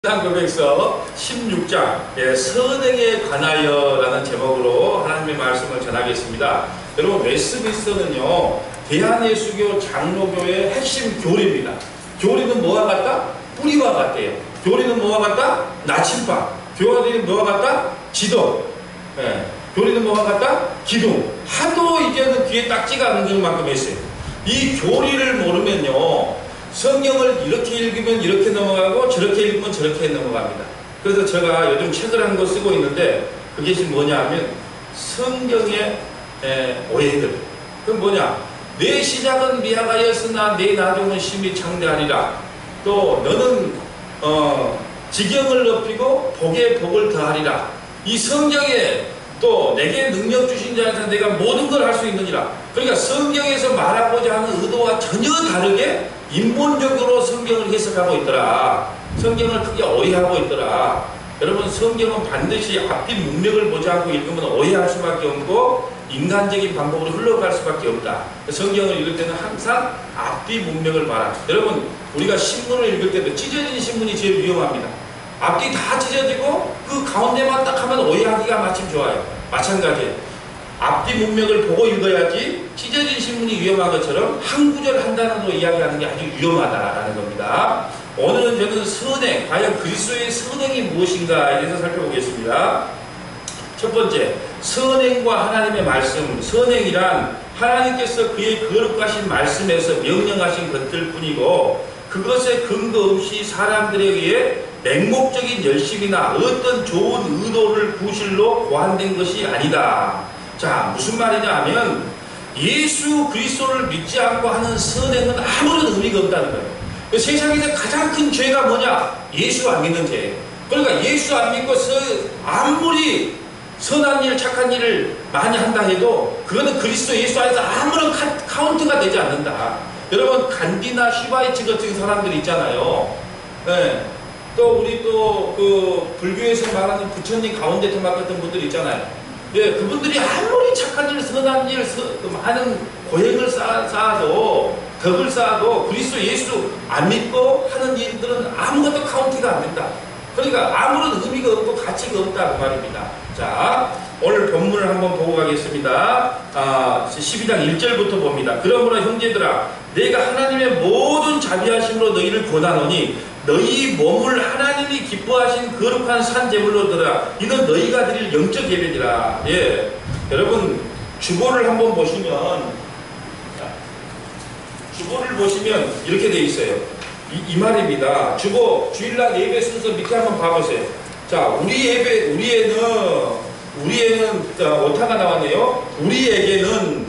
고백서 16장 선행에 관하여라는 제목으로 하나님의 말씀을 전하겠습니다. 여러분, 웨스트민스터는요 대한예수교 장로교의 핵심 교리입니다. 교리는 뭐와 같다? 뿌리와 같대요. 교리는 뭐와 같다? 나침반. 교리는 뭐와 같다? 지도. 교리는 뭐와 같다? 기둥. 하도 이제는 귀에 딱지가 않는 만큼 했어요. 이 교리를 모르면요 성경을 이렇게 읽으면 이렇게 넘어가고 저렇게 읽으면 저렇게 넘어갑니다. 그래서 제가 요즘 책을 한 거 쓰고 있는데 그게 지금 뭐냐 하면 성경의 오해들. 그건 뭐냐? 내 시작은 미약하였으나 내 나중은 심히 창대하리라. 또 너는 지경을 높이고 복에 복을 더하리라. 이 성경에 또 내게 능력 주신 자한테 내가 모든 걸 할 수 있느니라. 그러니까 성경에서 말하고자 하는 의도와 전혀 다르게 인본적으로 성경을 해석하고 있더라. 성경을 크게 오해하고 있더라. 여러분, 성경은 반드시 앞뒤 문맥을 보지 않고 읽으면 오해할 수밖에 없고 인간적인 방법으로 흘러갈 수밖에 없다. 성경을 읽을 때는 항상 앞뒤 문맥을 봐라. 여러분, 우리가 신문을 읽을 때도 찢어진 신문이 제일 위험합니다. 앞뒤 다 찢어지고 그 가운데만 딱 하면 오해하기가 마침 좋아요. 마찬가지예요. 앞뒤 문맥을 보고 읽어야지 찢어진 신문이 위험한 것처럼 한 구절 한 단어로 이야기하는 게 아주 위험하다라는 겁니다. 오늘은 저는 선행, 과연 그리스도의 선행이 무엇인가에 대해서 살펴보겠습니다. 첫 번째, 선행과 하나님의 말씀. 선행이란 하나님께서 그의 거룩하신 말씀에서 명령하신 것들 뿐이고 그것에 근거 없이 사람들에 의해 맹목적인 열심이나 어떤 좋은 의도를 구실로 고안된 것이 아니다. 자, 무슨 말이냐 하면 예수 그리스도를 믿지 않고 하는 선행은 아무런 의미가 없다는 거예요. 세상에서 가장 큰 죄가 뭐냐? 예수 안 믿는 죄예요. 그러니까 예수 안 믿고 아무리 선한 일, 착한 일을 많이 한다 해도 그거는 그리스도 예수 안에서 아무런 카운트가 되지 않는다. 여러분, 간디나 휘바이츠 같은 사람들 있잖아요. 또 우리 또 그 불교에서 말하는 부처님 가운데 토막 같은 분들 있잖아요. 그분들이 아무리 착한 일, 선한 일, 많은 고행을 쌓아도, 덕을 쌓아도 그리스도 예수 안 믿고 하는 일들은 아무것도 카운트가 안 된다. 그러니까 아무런 의미가 없고 가치가 없다 그 말입니다. 자, 오늘 본문을 한번 보고 가겠습니다. 12장 1절부터 봅니다. 그러므로 형제들아, 내가 하나님의 모든 자비하심으로 너희를 권하노니 너희 몸을 하나님이 기뻐하신 거룩한 산제물로 드라. 이는 너희가 드릴 영적 예배니라. 여러분, 주보를 한번 보시면 이렇게 돼 있어요. 이 말입니다. 주보 주일날 예배 순서 밑에 한번 봐보세요. 자, 우리에는 오타가 나왔네요. 우리에게는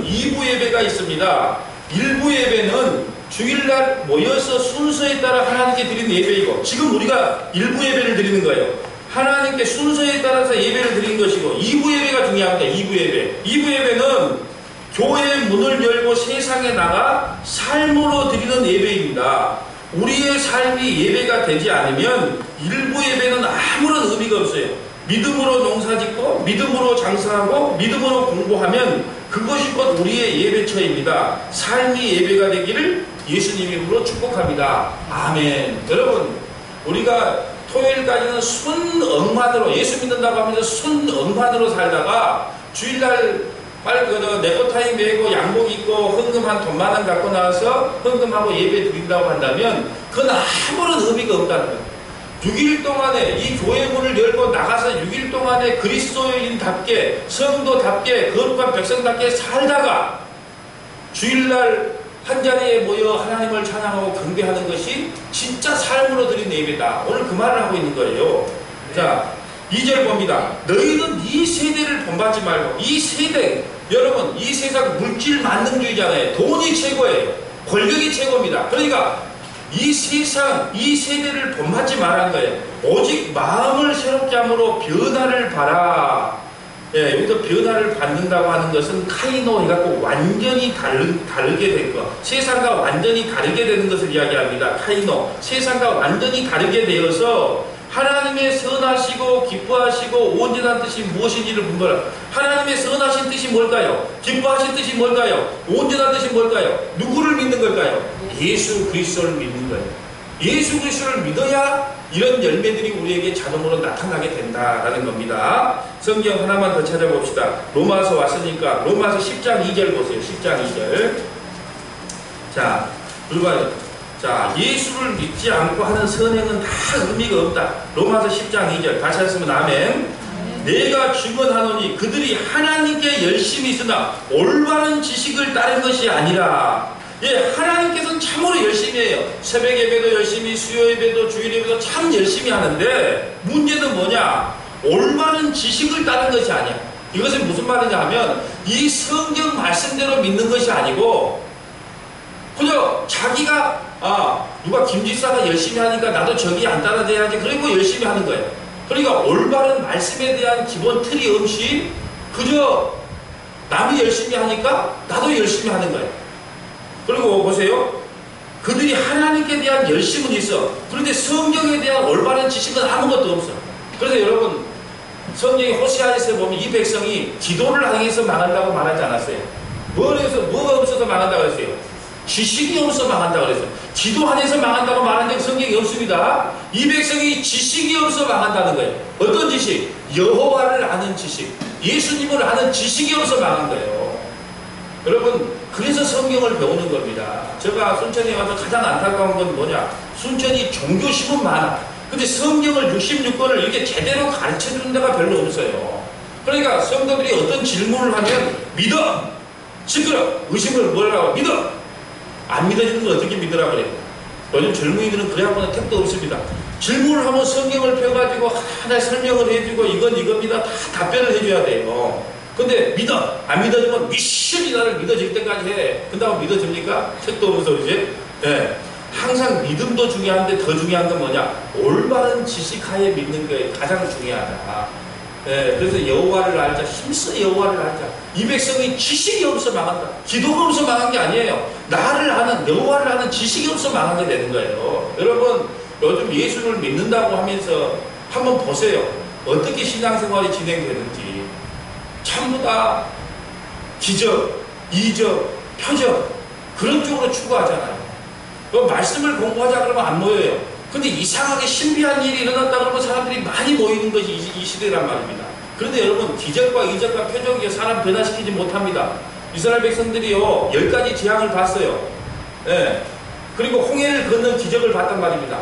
2부 예배가 있습니다. 1부 예배는 주일날 모여서 순서에 따라 하나님께 드리는 예배이고, 지금 우리가 1부 예배를 드리는 거예요. 하나님께 순서에 따라서 예배를 드리는 것이고, 2부 예배가 중요합니다. 2부 예배. 2부 예배는 교회의 문을 열고 세상에 나가 삶으로 드리는 예배입니다. 우리의 삶이 예배가 되지 않으면 1부 예배는 아무런 의미가 없어요. 믿음으로 농사짓고 믿음으로 장사하고 믿음으로 공부하면 그것이 곧 우리의 예배처입니다. 삶이 예배가 되기를 예수님 이름으로 축복합니다. 아멘. 여러분, 우리가 토요일까지는 순응만으로 예수 믿는다고 하면서 순응만으로 살다가 주일날 빨리 네코타임 메고 양복 입고 헌금한 돈만 원 갖고 나와서 헌금하고 예배 드린다고 한다면 그건 아무런 의미가 없다는 거예요. 6일 동안에 이 교회 문을 열고 나가서 6일 동안에 그리스도인답게 성도답게 거룩한 백성답게 살다가 주일날 한자리에 모여 하나님을 찬양하고 경배하는 것이 진짜 삶으로 드린 예배다. 오늘 그 말을 하고 있는 거예요. 자, 2절 봅니다. 너희는 이 세대를 본받지 말고, 이 세대, 여러분, 이 세상 물질 만능주의잖아요. 돈이 최고예요. 권력이 최고입니다. 그러니까 이 세상, 이 세대를 본받지 말라는 거예요. 오직 마음을 새롭게 함으로 변화를 봐라. 여기서 변화를 받는다고 하는 것은 카이노 해갖고 완전히 다르게 된 것. 세상과 완전히 다르게 되는 것을 이야기합니다. 카이노. 세상과 완전히 다르게 되어서 하나님의 선하시고 기뻐하시고 온전한 뜻이 무엇인지를 분별하라. 하나님의 선하신 뜻이 뭘까요? 기뻐하신 뜻이 뭘까요? 온전한 뜻이 뭘까요? 누구를 믿는 걸까요? 예수 그리스도를 믿는 거예요. 예수 그리스도를 믿어야 이런 열매들이 우리에게 자동으로 나타나게 된다라는 겁니다. 성경 하나만 더 찾아봅시다. 로마서 왔으니까 로마서 10장 2절 보세요. 10장 2절. 자, 자, 예수를 믿지 않고 하는 선행은 다 의미가 없다. 로마서 10장 2절. 다 찾았으면 아멘. 내가 증언하노니 그들이 하나님께 열심히 있으나 올바른 지식을 따른 것이 아니라. 예, 하나님께서는 참으로 열심히 해요. 새벽 예배도 열심히, 수요 예배도, 주일 예배도 참 열심히 하는데 문제는 뭐냐? 올바른 지식을 따른 것이 아니야. 이것은 무슨 말이냐 하면 이 성경 말씀대로 믿는 것이 아니고 그저 자기가 누가 김지사가 열심히 하니까 나도 저기 안 따라줘야지 그리고 열심히 하는 거예요. 그러니까 올바른 말씀에 대한 기본 틀이 없이 그저 남이 열심히 하니까 나도 열심히 하는 거예요. 그리고 보세요. 그들이 하나님께 대한 열심은 있어. 그런데 성경에 대한 올바른 지식은 아무것도 없어. 그래서 여러분 성경의 호세아에서 보면 이 백성이 기도를 안 해서 망한다고 말하지 않았어요. 뭐가 없어서 망한다고 했어요? 지식이 없어서 망한다고 그랬어요. 기도 안 해서 망한다고 말한 적 성경이 없습니다. 이 백성이 지식이 없어서 망한다는 거예요. 어떤 지식? 여호와를 아는 지식, 예수님을 아는 지식이 없어서 망한 거예요. 여러분 그래서 성경을 배우는 겁니다. 제가 순천에 와서 가장 안타까운 건 뭐냐? 순천이 종교심은 많아. 근데 성경을 66권을 이렇게 제대로 가르쳐주는 데가 별로 없어요. 그러니까 성도들이 어떤 질문을 하면 믿어! 시끄러! 의심을 뭐라고? 믿어! 안 믿어지는 걸 어떻게 믿으라 그래요? 요즘 젊은이들은 그래야고는 택도 없습니다. 질문을 하면 성경을 펴가지고 하나 설명을 해주고 이건 이겁니다. 다 답변을 해줘야 돼요. 근데 믿어! 안 믿어지면 미션이 나를 믿어질 때까지 해. 그다음 믿어집니까? 책도 없어서 이제. 예. 항상 믿음도 중요한데 더 중요한 건 뭐냐? 올바른 지식하에 믿는 게 가장 중요하다. 예. 그래서 여호와를 알자. 힘써 여호와를 알자. 이 백성이 지식이 없어 망한다. 기도가 없어 망한 게 아니에요. 나를 아는, 여호와를 아는 지식이 없어 망하게 되는 거예요. 여러분 요즘 예수를 믿는다고 하면서 한번 보세요. 어떻게 신앙생활이 진행되는지. 전부 다 기적, 이적, 표적 그런 쪽으로 추구하잖아요. 말씀을 공부하자 그러면 안 모여요. 근데 이상하게 신비한 일이 일어났다 그러면 사람들이 많이 모이는 것이 이 시대란 말입니다. 그런데 여러분 기적과 이적과 표적이 사람 변화시키지 못합니다. 이스라엘 백성들이요 10가지 재앙을 봤어요. 예. 그리고 홍해를 걷는 기적을 봤단 말입니다.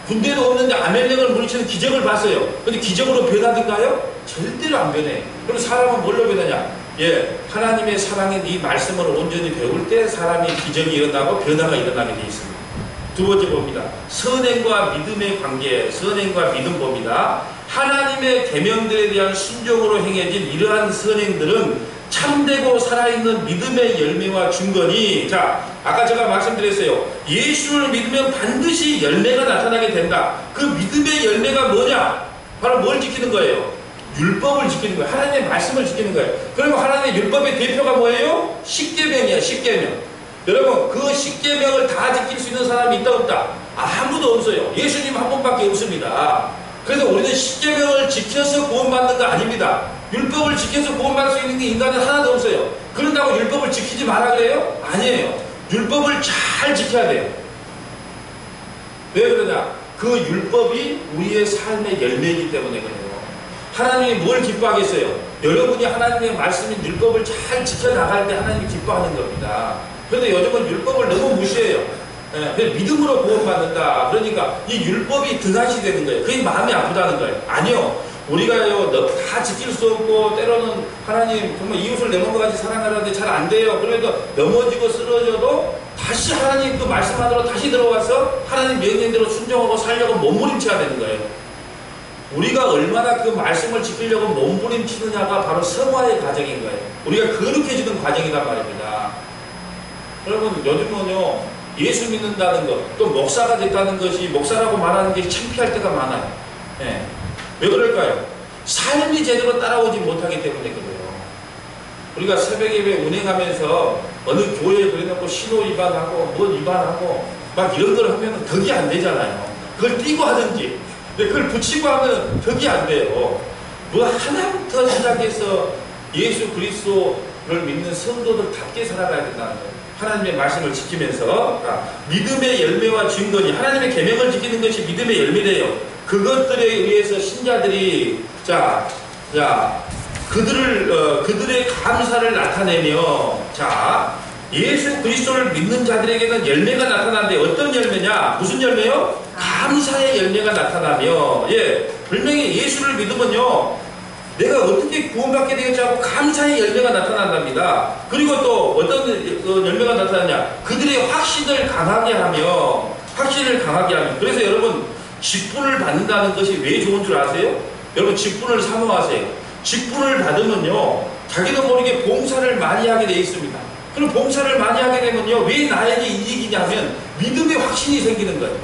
군대도 없는데 아멜렉을 물리치는 기적을 봤어요. 근데 기적으로 변하던가요? 절대로 안 변해. 그럼 사람은 뭘로 변하냐? 예, 하나님의 사랑인 이 말씀을 온전히 배울 때 사람이 기적이 일어나고 변화가 일어나게 되어 있습니다. 두 번째 봅니다. 선행과 믿음의 관계, 선행과 믿음 봅니다. 하나님의 계명들에 대한 순종으로 행해진 이러한 선행들은 참되고 살아있는 믿음의 열매와 증거니, 자, 아까 제가 말씀드렸어요. 예수를 믿으면 반드시 열매가 나타나게 된다. 그 믿음의 열매가 뭐냐? 바로 뭘 지키는 거예요? 율법을 지키는 거예요. 하나님의 말씀을 지키는 거예요. 그리고 하나님의 율법의 대표가 뭐예요? 십계명이야, 십계명. 여러분, 그 십계명을 다 지킬 수 있는 사람이 있다 없다? 아무도 없어요. 예수님 한 분밖에 없습니다. 그래서 우리는 십계명을 지켜서 구원받는 거 아닙니다. 율법을 지켜서 구원받을 수 있는 게 인간은 하나도 없어요. 그런다고 율법을 지키지 마라 그래요? 아니에요. 율법을 잘 지켜야 돼요. 왜 그러냐? 그 율법이 우리의 삶의 열매이기 때문에 그래요. 하나님이 뭘 기뻐하겠어요? 여러분이 하나님의 말씀인 율법을 잘 지켜나갈 때 하나님이 기뻐하는 겁니다. 그런데 요즘은 율법을 너무 무시해요. 예, 믿음으로 구원받는다. 그러니까 이 율법이 등한시 되는 거예요. 그게 마음이 아프다는 거예요. 아니요. 우리가요, 다 지킬 수 없고, 때로는 하나님, 정말 이웃을 내 몸같이 사랑하라는데 잘 안 돼요. 그래도 넘어지고 쓰러져도 다시 하나님 그 말씀 안으로 다시 들어와서 하나님 명령대로 순종하고 살려고 몸부림쳐야 되는 거예요. 우리가 얼마나 그 말씀을 지키려고 몸부림치느냐가 바로 성화의 과정인 거예요. 우리가 거룩해지는 과정이란 말입니다. 여러분, 요즘은요, 예수 믿는다는 것, 또 목사가 됐다는 것이, 목사라고 말하는 게 창피할 때가 많아요. 예. 왜 그럴까요? 삶이 제대로 따라오지 못하기 때문에 그래요. 우리가 새벽 예배 운행하면서 어느 교회에 그래놓고 신호 위반하고 뭐 위반하고 막 이런 걸 하면 덕이 안 되잖아요. 그걸 띄고 하든지 그걸 붙이고 하면 덕이 안 돼요. 뭐 하나부터 시작해서 예수 그리스도를 믿는 성도들답게 살아가야 된다는 거예요. 하나님의 말씀을 지키면서 믿음의 열매와 증거니 하나님의 계명을 지키는 것이 믿음의 열매래요. 그것들에 의해서 신자들이 그들의 감사를 나타내며 예수 그리스도를 믿는 자들에게는 열매가 나타나는데 어떤 열매냐? 무슨 열매요? 감사의 열매가 나타나며 분명히 예수를 믿으면요 내가 어떻게 구원받게 되겠지 하고 감사의 열매가 나타난답니다. 그리고 또 어떤 열매가 나타나냐? 그들의 확신을 강하게 하며 그래서 여러분 직분을 받는다는 것이 왜 좋은 줄 아세요? 여러분 직분을 사모하세요. 직분을 받으면요 자기도 모르게 봉사를 많이 하게 되어 있습니다. 그럼 봉사를 많이 하게 되면요 왜 나에게 이익이냐면 믿음의 확신이 생기는 거예요.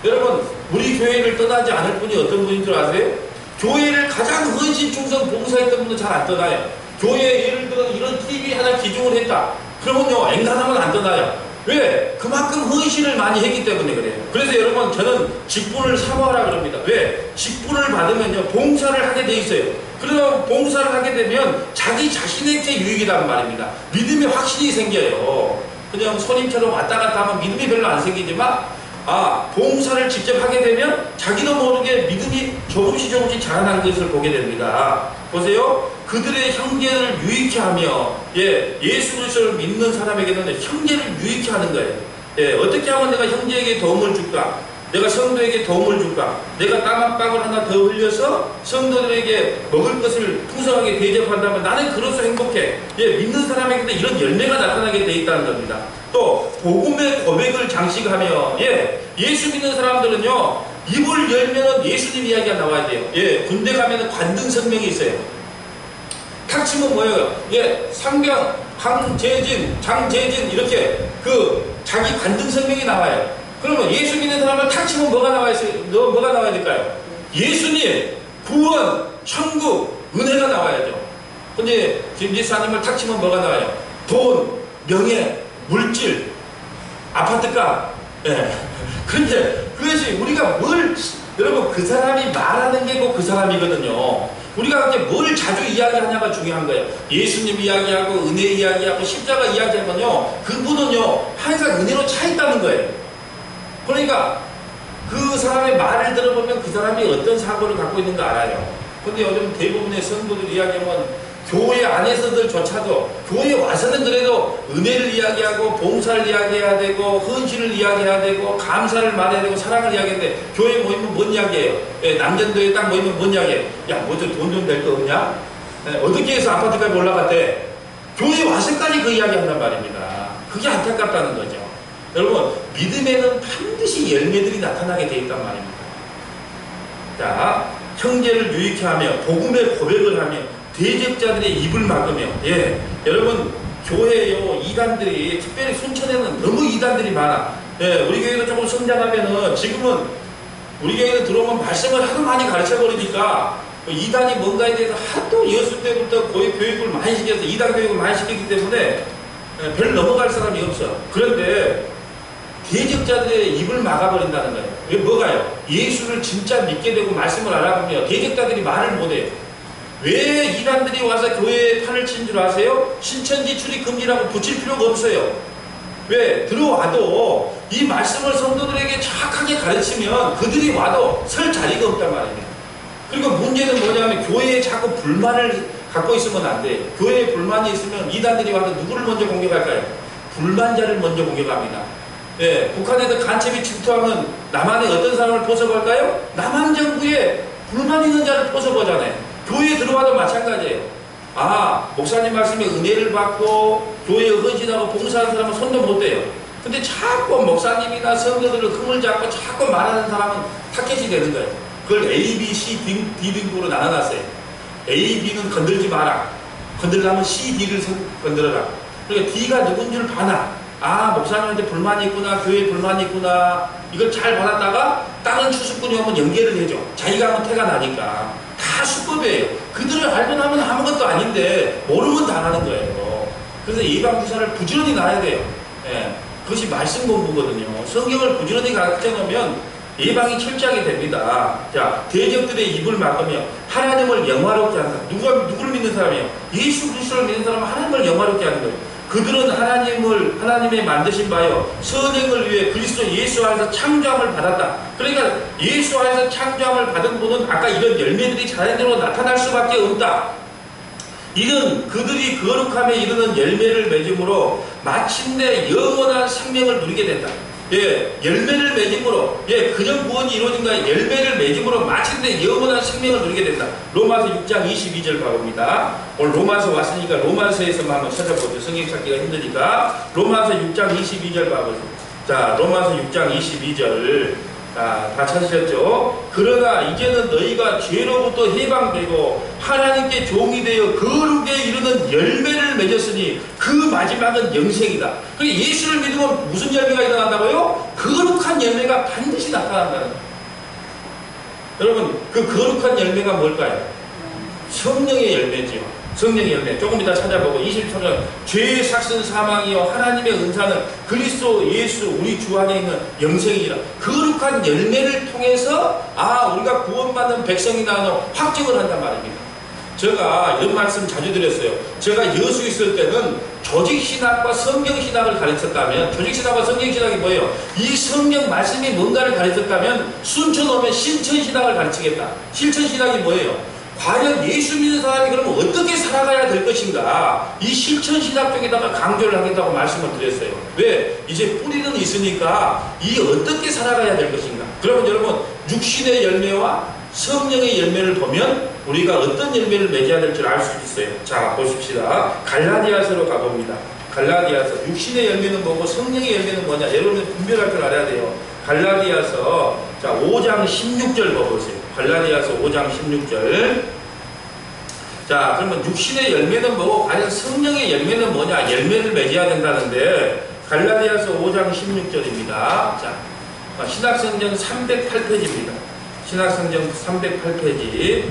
여러분 우리 교회를 떠나지 않을 분이 어떤 분인 줄 아세요? 교회를 가장 헌신 충성 봉사했던 분은 잘 안 떠나요. 교회에 예를 들어 이런 TV 하나 기증을 했다 그러면요 엔간하면 안 떠나요. 왜? 그만큼 헌신을 많이 했기 때문에 그래요. 그래서 여러분 저는 직분을 사모하라 그럽니다. 왜? 직분을 받으면요 봉사를 하게 돼 있어요. 그러면 봉사를 하게 되면 자기 자신에게 유익이란 말입니다. 믿음의 확신이 생겨요. 그냥 손님처럼 왔다 갔다 하면 믿음이 별로 안 생기지만 봉사를 직접 하게 되면 자기도 모르게 믿음이 조금씩 자라나는 것을 보게 됩니다. 보세요. 그들의 형제를 유익케 하며 예수 그리스도를 믿는 사람에게는 형제를 유익케 하는 거예요. 어떻게 하면 내가 형제에게 도움을 줄까? 내가 성도에게 도움을 줄까? 내가 땀 한 방울 하나 더 흘려서 성도들에게 먹을 것을 풍성하게 대접한다면 나는 그로서 행복해. 믿는 사람에게도 이런 열매가 나타나게 돼 있다는 겁니다. 또 복음의 고백을 장식하며 예수 믿는 사람들은요 입을 열면은 예수님 이야기가 나와야 돼요. 군대 가면은 관등 성명이 있어요. 탁 치면 뭐예요? 상병, 황재진, 장재진 이렇게 자기 관등 성명이 나와요. 그러면 예수 믿는 사람을 탁 치면 뭐가 나와야 될까요? 예수님, 구원, 천국, 은혜가 나와야죠. 근데 김지사님을 탁 치면 뭐가 나와요? 돈, 명예, 물질, 아파트값. 그런데 그것이 우리가 여러분 그 사람이 말하는 게 꼭 그 사람이거든요. 우리가 이제 뭘 자주 이야기하냐가 중요한 거예요. 예수님 이야기하고 은혜 이야기하고 십자가 이야기하면요 그분은요 항상 은혜로 차 있다는 거예요. 그러니까 그 사람의 말을 들어보면 그 사람이 어떤 사고를 갖고 있는 거 알아요. 근데 요즘 대부분의 성도들 이야기하면 교회 안에서들조차도 교회에 와서는 그래도 은혜를 이야기하고 봉사를 이야기해야 되고 헌신을 이야기해야 되고 감사를 말해야 되고 사랑을 이야기하는데 교회에 모이면 뭔 이야기예요? 남전도에 딱 모이면 뭔 이야기예요? 야, 뭐 좀 돈 좀 낼 거 없냐? 어떻게 해서 아파트까지 올라갔대? 교회에 와서까지 그 이야기 한단 말입니다. 그게 안타깝다는 거죠. 여러분 믿음에는 반드시 열매들이 나타나게 돼 있단 말입니다. 자, 형제를 유익케 하며 복음의 고백을 하며 대적자들의 입을 막으며 여러분 교회요 이단들이 특별히 순천에는 너무 이단들이 많아. 우리 교회도 조금 성장하면은 지금은 우리 교회는 들어오면 말씀을 하도 많이 가르쳐버리니까 이단이 뭔가에 대해서 하도 여수 때부터 거의 교육을 많이 시켜서 이단 교육을 많이 시켰기 때문에 별 넘어갈 사람이 없어. 그런데 대적자들의 입을 막아버린다는 거예요. 왜 뭐가요? 예수를 진짜 믿게 되고 말씀을 알아보면 대적자들이 말을 못해요. 왜 이단들이 와서 교회에 판을 친 줄 아세요? 신천지 출입 금지라고 붙일 필요가 없어요. 왜? 들어와도 이 말씀을 성도들에게 정확하게 가르치면 그들이 와도 설 자리가 없단 말입니다. 그리고 문제는 뭐냐면 교회에 자꾸 불만을 갖고 있으면 안 돼요. 교회에 불만이 있으면 이단들이 와서 누구를 먼저 공격할까요? 불만자를 먼저 공격합니다. 북한에서 간첩이 침투하면 남한에 어떤 사람을 포섭할까요? 남한 정부에 불만 있는 자를 포섭하잖아요. 교회에 들어와도 마찬가지예요. 목사님 말씀에 은혜를 받고 교회에 헌신하고 봉사하는 사람은 손도 못 대요. 근데 자꾸 목사님이나 성도들을 흠을 잡고 자꾸 말하는 사람은 타겟이 되는 거예요. 그걸 A, B, C, D 등급으로 나눠놨어요. A, B는 건들지 마라. 건들려면 C, D를 건드려라. 그러니까 D가 누군 줄 봐나. 목사님한테 불만이 있구나, 교회에 불만이 있구나. 이걸 잘 받았다가 다른 추수꾼이 오면 연계를 해줘. 자기가 하면 태가 나니까. 다 수법이에요. 그들을 알고 나면 아무것도 아닌데 모르면 당하는 거예요. 그래서 예방주사를 부지런히 놔야 돼요. 그것이 말씀 공부거든요. 성경을 부지런히 가르쳐 놓으면 예방이 철저하게 됩니다. 자, 대적들의 입을 막으며 하나님을 영화롭게 한다. 누구를 믿는 사람이에요? 예수 그리스도를 믿는 사람은 하나님을 영화롭게 하는 거예요. 그들은 하나님의 만드신 바요 선행을 위해 그리스도 예수 안에서 창조함을 받았다. 그러니까 예수 안에서 창조함을 받은 분은 아까 이런 열매들이 자연적으로 나타날 수밖에 없다. 이는 그들이 거룩함에 이르는 열매를 맺음으로 마침내 영원한 생명을 누리게 된다. 예, 열매를 맺음으로, 예, 그냥 구원이 이루어진가 열매를 맺음으로 마침내 영원한 생명을 누리게 된다. 로마서 6장 22절 봐봅니다. 오늘 로마서 왔으니까 로마서에서만 한번 찾아보죠. 성경 찾기가 힘드니까. 로마서 6장 22절 봐보죠. 자, 로마서 6장 22절. 다 찾으셨죠? 그러나 이제는 너희가 죄로부터 해방되고 하나님께 종이 되어 거룩에 이르는 열매를 맺었으니 그 마지막은 영생이다. 그러니까 예수를 믿으면 무슨 열매가 일어난다고요? 거룩한 열매가 반드시 나타난다는 거예요. 여러분, 그 거룩한 열매가 뭘까요? 성령의 열매지요. 성령의 열매. 조금 이따 찾아보고 23절 죄의 삭슨 사망이요 하나님의 은사는 그리스도 예수 우리 주 안에 있는 영생이라. 거룩한 열매를 통해서 우리가 구원받는 백성이라는 확증을 한단 말입니다. 제가 이런 말씀 자주 드렸어요. 제가 여수 있을 때는 조직신학과 성경신학을 가르쳤다면, 조직신학과 성경신학이 뭐예요? 이 성경 말씀이 뭔가를 가르쳤다면 순천 오면 실천신학을 가르치겠다. 실천신학이 뭐예요? 과연 예수 믿는 사람이 그러면 어떻게 살아가야 될 것인가? 이 실천신학 쪽에다가 강조를 하겠다고 말씀을 드렸어요. 왜? 이제 뿌리는 있으니까 이 어떻게 살아가야 될 것인가? 그러면 여러분 육신의 열매와 성령의 열매를 보면 우리가 어떤 열매를 맺어야 될 줄 알 수 있어요. 자, 보십시다. 갈라디아서로 가봅니다. 갈라디아서. 육신의 열매는 뭐고 성령의 열매는 뭐냐? 여러분은 분별할 줄 알아야 돼요. 갈라디아서 자 5장 16절 봐보세요. 갈라디아서 5장 16절. 자, 그러면 육신의 열매는 뭐고 과연 성령의 열매는 뭐냐? 열매를 맺어야 된다는데 갈라디아서 5장 16절입니다. 자, 신약성경 308페이지입니다. 신약성경 308페이지.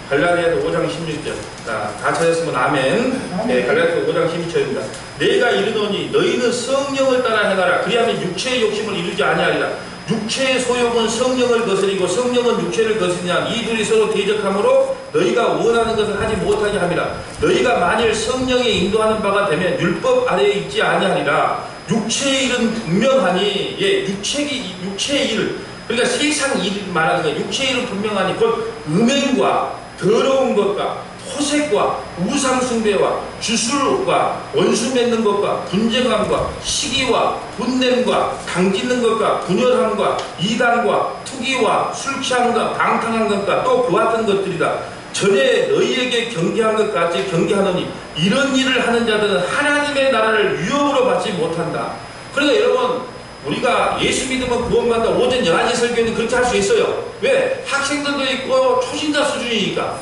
갈라디아서 5장 16절. 자, 다 찾았으면 아멘. 네, 갈라디아서 5장 16절입니다. 내가 이르노니 너희는 성령을 따라 행하라. 그리하면 육체의 욕심을 이루지 아니하리라. 육체의 소욕은 성령을 거스리고 성령은 육체를 거스리냐. 이 둘이 서로 대적하므로 너희가 원하는 것을 하지 못하게 함이라. 너희가 만일 성령에 인도하는 바가 되면 율법 아래에 있지 아니하리라. 육체의 일은 분명하니, 육체의 일, 그러니까 세상 일 말하는 거예요. 육체의 일은 분명하니 곧 음행과 더러운 것과 호색과 우상숭배와 주술과 원수 맺는 것과 분쟁함과 시기와 분냄과 당짓는 것과 분열함과 이단과 투기와 술 취함과 방탕한 것과 또 그와 같은 것들이다. 전에 너희에게 경계한 것 같이 경계하노니 이런 일을 하는 자들은 하나님의 나라를 유업으로 받지 못한다. 그러니까 여러분, 우리가 예수 믿으면 구원받는다. 오전 11시 설교는 그렇게 할 수 있어요. 왜? 학생들도 있고 초신자 수준이니까.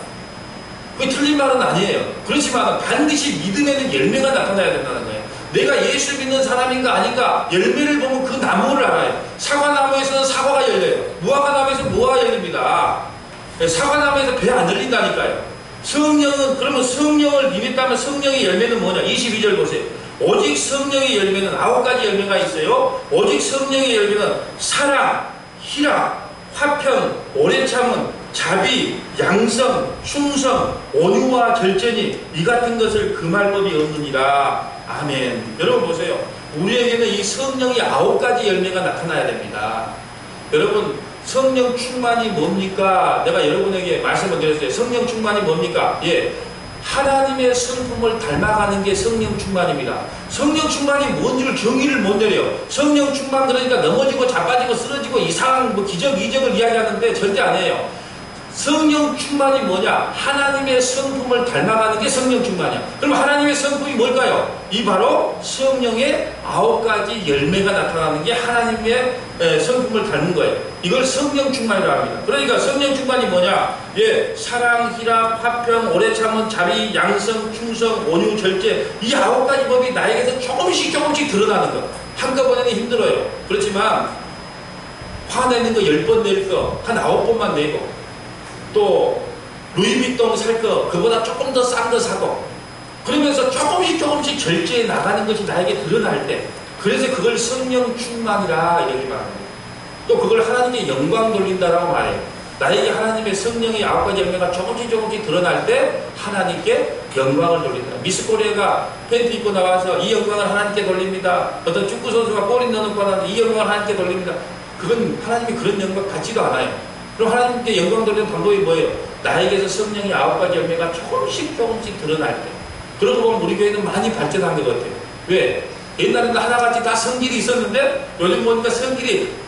그게 틀린 말은 아니에요. 그렇지만 반드시 믿음에는 열매가 나타나야 된다는 거예요. 내가 예수 믿는 사람인가 아닌가 열매를 보면 그 나무를 알아요. 사과나무에서는 사과가 열려요. 무화과나무에서 무화과가 열립니다. 사과나무에서 배 안 열린다니까요. 성령은, 그러면 성령을 믿었다면 성령의 열매는 뭐냐? 22절 보세요. 오직 성령의 열매는 9가지 열매가 있어요. 오직 성령의 열매는 사랑, 희락, 화평, 오래 참음, 자비, 양성, 충성, 온유와 절제니 이 같은 것을 금할 법이 없느니라. 아멘. 여러분 보세요. 우리에게는 이 성령이 9가지 열매가 나타나야 됩니다. 여러분, 성령 충만이 뭡니까? 내가 여러분에게 말씀을 드렸어요. 성령 충만이 뭡니까? 예, 하나님의 성품을 닮아가는 게 성령 충만입니다. 성령 충만이 뭔지를 정의를 못 내려요. 성령 충만 그러니까 넘어지고 자빠지고 쓰러지고 이상한 기적 이적을 이야기하는데 절대 아니에요. 성령 충만이 뭐냐? 하나님의 성품을 닮아가는 게 성령 충만이야. 그럼 하나님의 성품이 뭘까요? 이 바로 성령의 9가지 열매가 나타나는 게 하나님의 성품을 닮은 거예요. 이걸 성령 충만이라고 합니다. 그러니까 성령 충만이 뭐냐? 예, 사랑, 희락, 화평, 오래 참음, 자비, 양성, 충성, 온유, 절제, 이 9가지 법이 나에게서 조금씩 드러나는 거. 한꺼번에는 힘들어요. 그렇지만 화내는 거 10번 낼 거 한 9번만 내고, 또 루이비통 살 거 그보다 조금 더 싼 거 사고, 그러면서 조금씩 절제해 나가는 것이 나에게 드러날 때, 그래서 그걸 성령 충만이라 이렇게 말합니다. 또 그걸 하나님께 영광 돌린다라고 말해요. 나에게 하나님의 성령의 9가지 열매가 조금씩 드러날 때 하나님께 영광을 돌린다. 미스 코리아가 팬티 입고 나와서 이 영광을 하나님께 돌립니다. 어떤 축구 선수가 골이 넣는 거나 이 영광을 하나님께 돌립니다. 그건 하나님이 그런 영광 받지도 않아요. 그럼 하나님께 영광 돌리는 방법이 뭐예요? 나에게서 성령의 9가지 열매가 조금씩 드러날 때. 그러고 보면 우리 교회는 많이 발전한 것 같아요. 왜? 옛날에는 하나같이 다 성질이 있었는데 요즘 보니까 성질이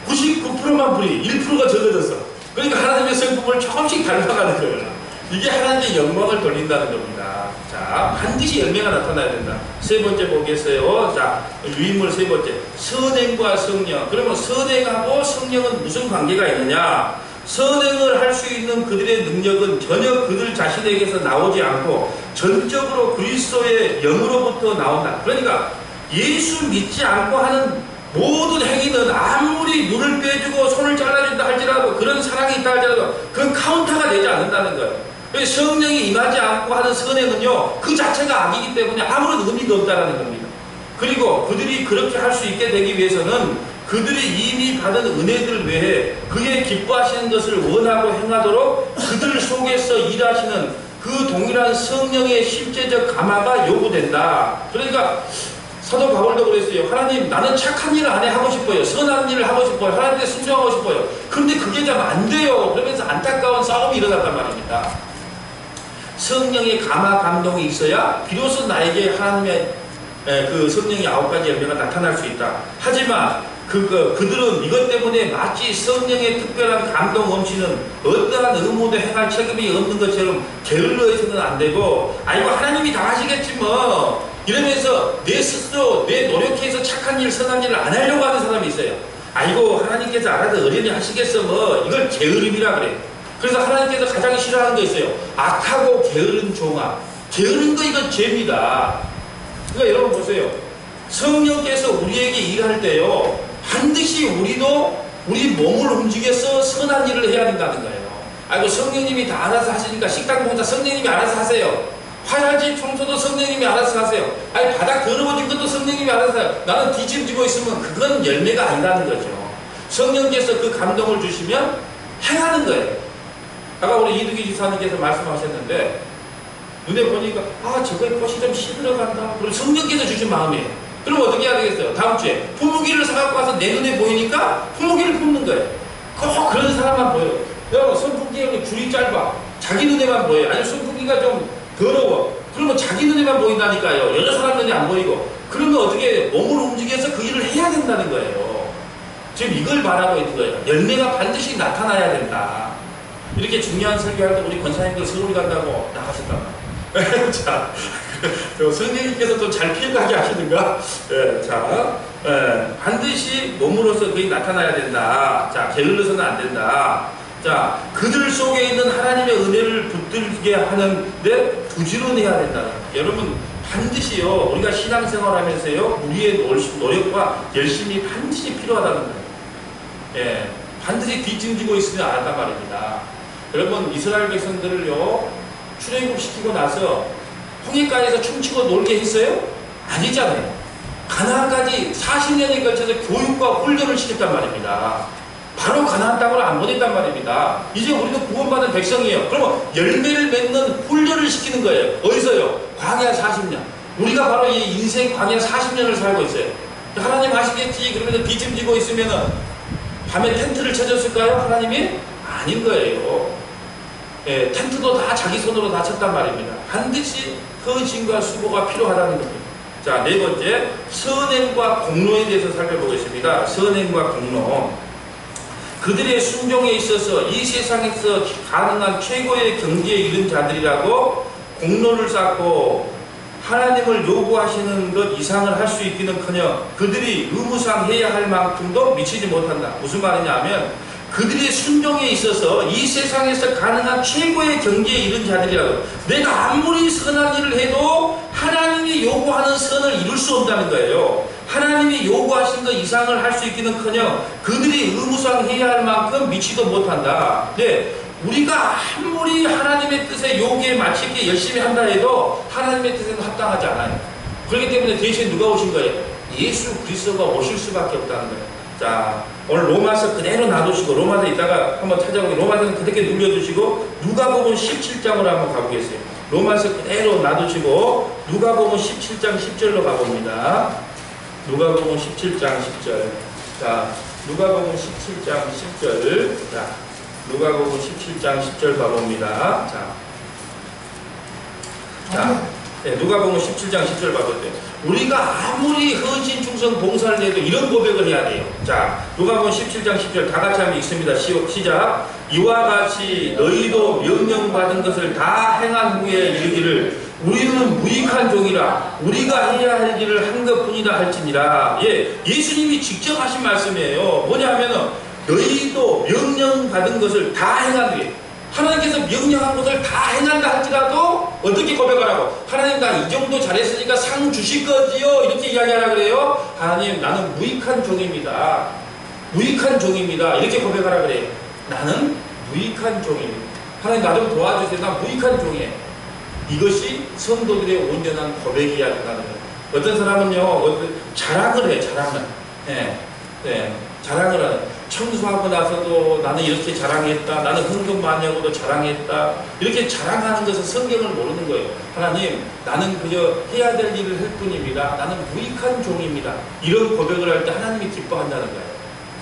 99%만 불이 1%가 적어졌어. 그러니까 하나님의 성품을 조금씩 닮아가는 거예요. 이게 하나님의 영광을 돌린다는 겁니다. 자, 반드시 열매가 나타나야 된다. 세 번째 보겠어요. 자, 유인물 세 번째. 선행과 성령. 그러면 선행하고 성령은 무슨 관계가 있느냐? 선행을 할 수 있는 그들의 능력은 전혀 그들 자신에게서 나오지 않고 전적으로 그리스도의 영으로부터 나온다. 그러니까 예수 믿지 않고 하는 모든 행위는 아무리 눈을 빼주고 손을 잘라준다 할지라도 그런 사랑이 있다 할지라도 그건 카운터가 되지 않는다는 거예요. 성령이 임하지 않고 하는 선행은요, 그 자체가 악이기 때문에 아무런 의미가 없다는 겁니다. 그리고 그들이 그렇게 할 수 있게 되기 위해서는 그들이 이미 받은 은혜들 외에 그의 기뻐하시는 것을 원하고 행하도록 그들 속에서 일하시는 그 동일한 성령의 실제적 감화가 요구된다. 그러니까 사도 바울도 그랬어요. 하나님, 나는 착한 일을 안 해 하고 싶어요. 선한 일을 하고 싶어요. 하나님께 순종하고 싶어요. 그런데 그게 좀 안 돼요. 그러면서 안타까운 싸움이 일어났단 말입니다. 성령의 감화 감동이 있어야 비로소 나에게 하나님의 그 성령의 9가지 열매가 나타날 수 있다. 하지만 그들은 이것 때문에 마치 성령의 특별한 감동 넘치는 어떠한 의무도 행할 책임이 없는 것처럼 게을러해서는 안 되고, 아이고 하나님이 다 하시겠지 뭐 이러면서 내 스스로 내 노력해서 착한 일 선한 일을 안 하려고 하는 사람이 있어요. 아이고 하나님께서 알아서 어련히 하시겠어 뭐, 이걸 게으름이라 그래요. 그래서 하나님께서 가장 싫어하는 게 있어요. 악하고 게으른 종아. 게으른 거 이건 죄입니다. 그러니까 여러분 보세요. 성령께서 우리에게 일할 때요, 반드시 우리도 우리 몸을 움직여서 선한 일을 해야 된다는 거예요. 아이고 성령님이 다 알아서 하시니까 식당 공사 성령님이 알아서 하세요. 화장실 청소도 성령님이 알아서 하세요. 아니 바닥 더러워진 것도 성령님이 알아서 해요. 나는 뒤집지고 있으면 그건 열매가 아니라는 거죠. 성령께서 그 감동을 주시면 행하는 거예요. 아까 우리 이두기 지사님께서 말씀하셨는데 눈에 보니까 저거에 꽃이 좀 시들어간다. 그럼 성령께서 주신 마음이에요. 그럼 어떻게 해야 되겠어요? 다음 주에 품무기를 사갖고 와서 내 눈에 보이니까 품무기를 품는 거예요. 꼭 그런 사람만 보여요. 여러분 선풍기가 줄이 짧아. 자기 눈에만 보여요. 아니면 선풍기가 좀 더러워. 그러면 자기 눈에만 보인다니까요. 여러 사람 눈에 안 보이고. 그러면 어떻게 해요? 몸을 움직여서 그 일을 해야 된다는 거예요. 지금 이걸 말하고 있는 거예요. 열매가 반드시 나타나야 된다. 이렇게 중요한 설교할 때 우리 권사님들 서울 간다고 나가셨단 말이에요. 자, 성령님께서 좀 잘 피해가게 하시는가? 자, 반드시 몸으로서 그게 나타나야 된다. 자, 게을러서는 안 된다. 자, 그들 속에 있는 하나님의 은혜를 붙들게 하는데 부지런해야 된다. 여러분, 반드시요, 우리가 신앙생활 하면서요, 우리의 노력과 열심이 반드시 필요하다는 거예요. 반드시 뒷짐지고 있으면 안 한단 말입니다. 여러분, 이스라엘 백성들을요, 출애굽 시키고 나서 홍해가에서 춤추고 놀게 했어요? 아니잖아요. 가나안까지 40년에 걸쳐서 교육과 훈련을 시켰단 말입니다. 바로 가나안 땅으로 안 보냈단 말입니다. 이제 우리는 구원받은 백성이에요. 그러면 열매를 맺는 훈련을 시키는 거예요. 어디서요? 광야 40년. 우리가 바로 이 인생 광야 40년을 살고 있어요. 하나님 아시겠지? 그러면서 뒤짐지고 있으면은 밤에 텐트를 쳐줬을까요? 하나님이? 아닌 거예요. 텐트도 다 자기 손으로 다 쳤단 말입니다. 반드시 헌신과 수고가 필요하다는 겁니다. 자, 네 번째, 선행과 공로에 대해서 살펴보겠습니다. 선행과 공로. 그들의 순종에 있어서 이 세상에서 가능한 최고의 경지에 이른 자들이라고 공로를 쌓고 하나님을 요구하시는 것 이상을 할 수 있기는커녕 그들이 의무상 해야 할 만큼도 미치지 못한다. 무슨 말이냐 하면 그들의 순종에 있어서 이 세상에서 가능한 최고의 경지에 이른 자들이라고, 내가 아무리 선한 일을 해도 하나님이 요구하는 선을 이룰 수 없다는 거예요. 하나님이 요구하신 것 이상을 할 수 있기는커녕 그들이 의무상 해야 할 만큼 미치도 못한다. 네, 우리가 아무리 하나님의 뜻에 요기에 맞추게 열심히 한다 해도 하나님의 뜻에는 합당하지 않아요. 그렇기 때문에 대신 누가 오신 거예요? 예수 그리스도가 오실 수밖에 없다는 거예요. 자, 오늘 로마서 그대로 놔두시고 로마서 이따가 한번 찾아보고 로마서는 그렇게 눌려주시고 누가복음 17장으로 한번 가보겠어요. 로마서 그대로 놔두시고 누가복음 17장 10절로 가봅니다. 누가복음 17장 10절. 자, 누가복음 17장 10절. 자, 누가복음 17장 10절 가봅니다. 자, 네, 누가복음 17장 10절 봐보세요. 우리가 아무리 헌신, 충성, 봉사를 해도 이런 고백을 해야 돼요. 자, 누가복음 17장 10절 다 같이 한번 읽습니다. 시작. 이와 같이 너희도 명령받은 것을 다 행한 후에 이르기를 우리는 무익한 종이라 우리가 해야 할 일을 한 것뿐이다 할지니라. 예, 예수님이 직접 하신 말씀이에요. 뭐냐면은 너희도 명령받은 것을 다 행한 후에, 하나님께서 명령한 것을 다 행한다 할지라도 어떻게 고백하라고? 하나님 나 이 정도 잘했으니까 상 주실 거지요? 이렇게 이야기하라 그래요. 하나님 나는 무익한 종입니다. 무익한 종입니다. 이렇게 고백하라 그래요. 나는 무익한 종입니다. 하나님 나 좀 도와주세요. 나 무익한 종이에요. 이것이 성도들의 온전한 고백이야 된다는 거예요. 어떤 사람은요 자랑을 해. 자랑을. 네. 네. 자랑을 하는. 청소하고 나서도 나는 이렇게 자랑했다. 나는 헌금 많이 하고도 자랑했다. 이렇게 자랑하는 것은 성경을 모르는 거예요. 하나님 나는 그저 해야 될 일을 할 뿐입니다. 나는 무익한 종입니다. 이런 고백을 할 때 하나님이 기뻐한다는 거예요.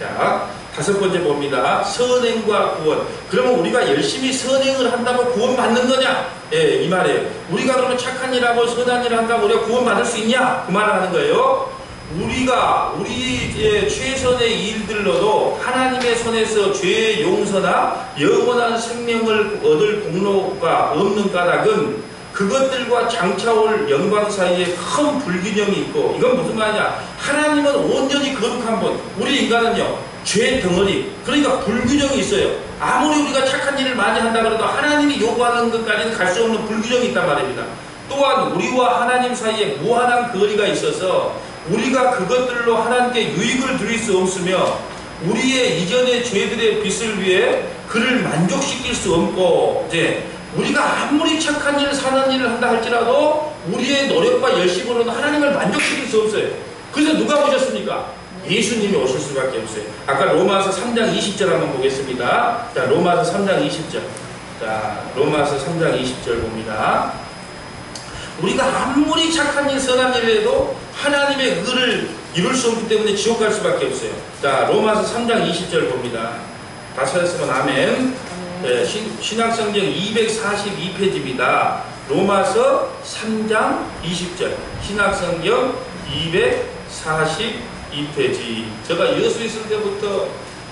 자, 다섯 번째 봅니다. 선행과 구원. 그러면 우리가 열심히 선행을 한다고 구원 받는 거냐? 예, 이 말이에요. 우리가 그러면 착한 일하고 선한 일을 한다고 우리가 구원 받을 수 있냐? 그 말을 하는 거예요. 우리가 우리의 최선의 일들로도 하나님의 손에서 죄의 용서나 영원한 생명을 얻을 공로가 없는 까닭은 그것들과 장차올 영광 사이에 큰 불균형이 있고, 이건 무슨 말이냐? 하나님은 온전히 거룩한 분, 우리 인간은요 죄 덩어리, 그러니까 불균형이 있어요. 아무리 우리가 착한 일을 많이 한다 그래도 하나님이 요구하는 것까지는 갈 수 없는 불균형이 있단 말입니다. 또한 우리와 하나님 사이에 무한한 거리가 있어서 우리가 그것들로 하나님께 유익을 드릴 수 없으며 우리의 이전의 죄들의 빚을 위해 그를 만족시킬 수 없고, 이제 우리가 아무리 착한 일을 사는 일을 한다 할지라도 우리의 노력과 열심으로는 하나님을 만족시킬 수 없어요. 그래서 누가 오셨습니까? 예수님이 오실 수밖에 없어요. 아까 로마서 3장 20절 한번 보겠습니다. 자, 로마서 3장 20절. 자, 로마서 3장 20절 봅니다. 우리가 아무리 착한 일, 선한 일을 해도 하나님의 의를 이룰 수 없기 때문에 지옥 갈 수밖에 없어요. 자, 로마서 3장 20절 봅니다. 다 찾았으면 아멘. 네, 신약성경 242페이지입니다. 로마서 3장 20절. 신약성경 242페이지. 제가 여수 있을 때부터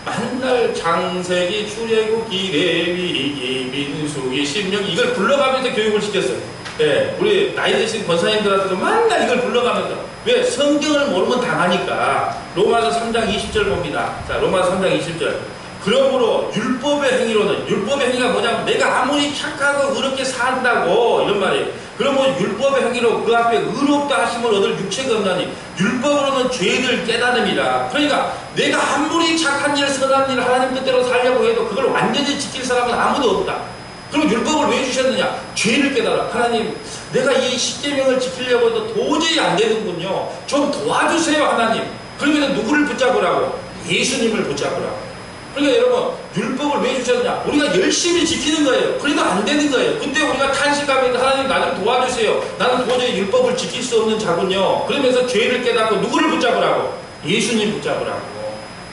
만날 장세기, 출애굽기, 레위기, 민수기, 신명기 이걸 불러가면서 교육을 시켰어요. 예, 우리 나이 드신 권사님들한테도 맨날 이걸 불러가면서. 왜? 성경을 모르면 당하니까. 로마서 3장 20절 봅니다. 자, 로마서 3장 20절. 그러므로 율법의 행위로는, 율법의 행위가 뭐냐면 내가 아무리 착하고 의롭게 산다고 이런 말이에요. 그러면 율법의 행위로 그 앞에 의롭다 하심을 얻을 육체가 없나니 율법으로는 죄를 깨달음이라. 그러니까 내가 아무리 착한 일, 선한 일 하나님 뜻대로 살려고 해도 그걸 완전히 지킬 사람은 아무도 없다. 그럼 율법을 왜 주셨느냐? 죄를 깨달아. 하나님, 내가 이 십계명을 지키려고 해도 도저히 안 되는군요. 좀 도와주세요, 하나님. 그러면 누구를 붙잡으라고? 예수님을 붙잡으라고. 그러니까 여러분, 율법을 왜 주셨느냐? 우리가 열심히 지키는 거예요. 그래도 안 되는 거예요. 그때 우리가 탄식하면서 하나님 나 좀 도와주세요. 나는 도저히 율법을 지킬 수 없는 자군요. 그러면서 죄를 깨닫고 누구를 붙잡으라고? 예수님 붙잡으라고.